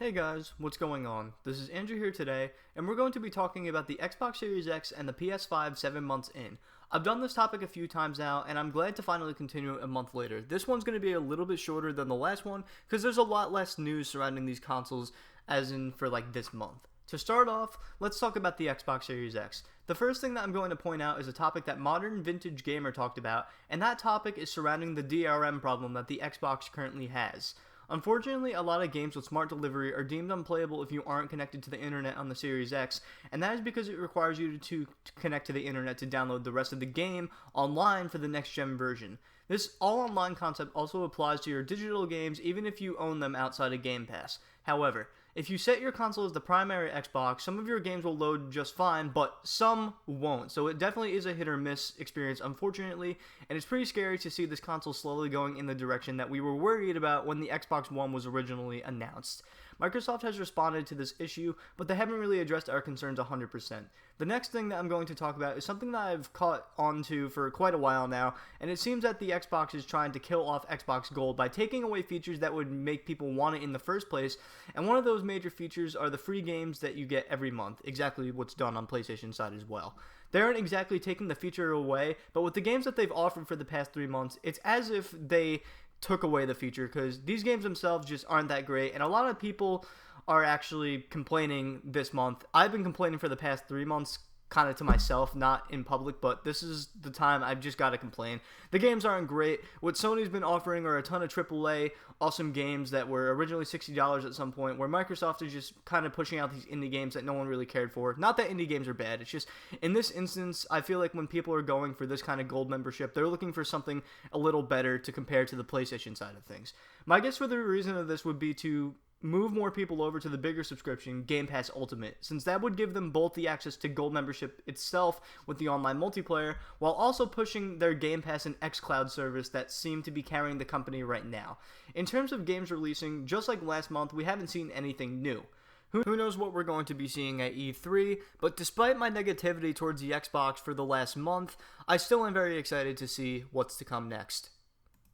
Hey guys, what's going on? This is Andrew here today, and we're going to be talking about the Xbox Series X and the PS5 7 months in. I've done this topic a few times now, and I'm glad to finally continue it a month later. This one's going to be a little bit shorter than the last one, because there's a lot less news surrounding these consoles, as in for like this month. To start off, let's talk about the Xbox Series X. The first thing that I'm going to point out is a topic that Modern Vintage Gamer talked about, and that topic is surrounding the DRM problem that the Xbox currently has. Unfortunately, a lot of games with smart delivery are deemed unplayable if you aren't connected to the internet on the Series X, and that is because it requires you to connect to the internet to download the rest of the game online for the next-gen version. This all-online concept also applies to your digital games even if you own them outside of Game Pass. However, if you set your console as the primary Xbox, some of your games will load just fine, but some won't. So it definitely is a hit or miss experience, unfortunately, and it's pretty scary to see this console slowly going in the direction that we were worried about when the Xbox One was originally announced. Microsoft has responded to this issue, but they haven't really addressed our concerns 100%. The next thing that I'm going to talk about is something that I've caught on to for quite a while now, and it seems that the Xbox is trying to kill off Xbox Gold by taking away features that would make people want it in the first place, and one of those major features are the free games that you get every month, exactly what's done on PlayStation side as well. They aren't exactly taking the feature away, but with the games that they've offered for the past 3 months, it's as if they took away the feature, because these games themselves just aren't that great, and a lot of people are actually complaining this month. I've been complaining for the past 3 months, kind of to myself, not in public, but this is the time I've just got to complain. The games aren't great. What Sony's been offering are a ton of AAA awesome games that were originally $60 at some point, where Microsoft is just kind of pushing out these indie games that no one really cared for. Not that indie games are bad, it's just, in this instance, I feel like when people are going for this kind of gold membership, they're looking for something a little better to compare to the PlayStation side of things. My guess for the reason of this would be to move more people over to the bigger subscription, Game Pass Ultimate, since that would give them both the access to Gold membership itself with the online multiplayer, while also pushing their Game Pass and xCloud service that seem to be carrying the company right now. In terms of games releasing, just like last month, we haven't seen anything new. Who knows what we're going to be seeing at E3, but despite my negativity towards the Xbox for the last month, I still am very excited to see what's to come next.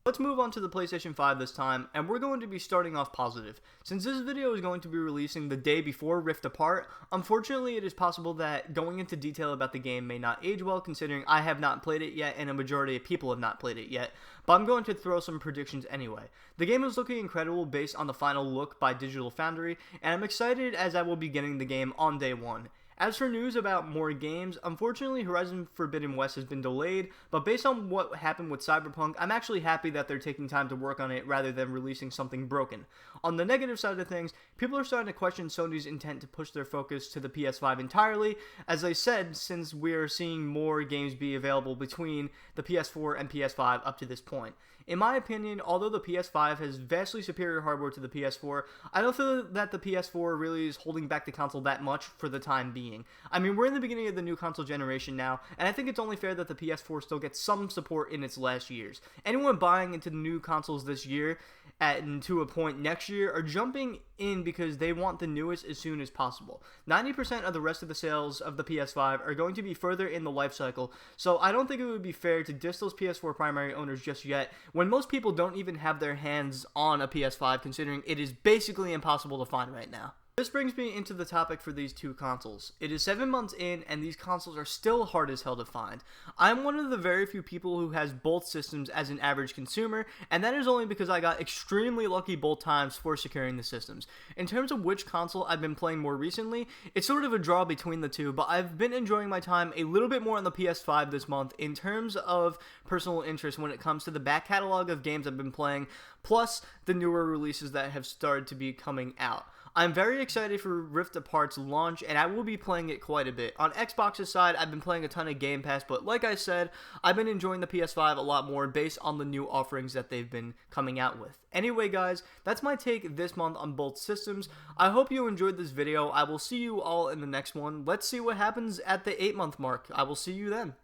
Let's move on to the PlayStation 5 this time, and we're going to be starting off positive. Since this video is going to be releasing the day before Rift Apart, unfortunately it is possible that going into detail about the game may not age well, considering I have not played it yet and a majority of people have not played it yet, but I'm going to throw some predictions anyway. The game is looking incredible based on the final look by Digital Foundry, and I'm excited as I will be getting the game on day one. As for news about more games, unfortunately Horizon Forbidden West has been delayed, but based on what happened with Cyberpunk, I'm actually happy that they're taking time to work on it rather than releasing something broken. On the negative side of things, people are starting to question Sony's intent to push their focus to the PS5 entirely, as I said, since we're seeing more games be available between the PS4 and PS5 up to this point. In my opinion, although the PS5 has vastly superior hardware to the PS4, I don't feel that the PS4 really is holding back the console that much for the time being. I mean, we're in the beginning of the new console generation now, and I think it's only fair that the PS4 still gets some support in its last years. Anyone buying into the new consoles this year and to a point next year are jumping in because they want the newest as soon as possible. 90% of the rest of the sales of the PS5 are going to be further in the life cycle, so I don't think it would be fair to diss those PS4 primary owners just yet, when most people don't even have their hands on a PS5, considering it is basically impossible to find right now. This brings me into the topic for these two consoles. It is 7 months in, and these consoles are still hard as hell to find. I'm one of the very few people who has both systems as an average consumer, and that is only because I got extremely lucky both times for securing the systems. In terms of which console I've been playing more recently, it's sort of a draw between the two, but I've been enjoying my time a little bit more on the PS5 this month in terms of personal interest when it comes to the back catalog of games I've been playing, plus the newer releases that have started to be coming out. I'm very excited for Rift Apart's launch, and I will be playing it quite a bit. On Xbox's side, I've been playing a ton of Game Pass, but like I said, I've been enjoying the PS5 a lot more based on the new offerings that they've been coming out with. Anyway guys, that's my take this month on both systems. I hope you enjoyed this video. I will see you all in the next one. Let's see what happens at the 8-month mark. I will see you then.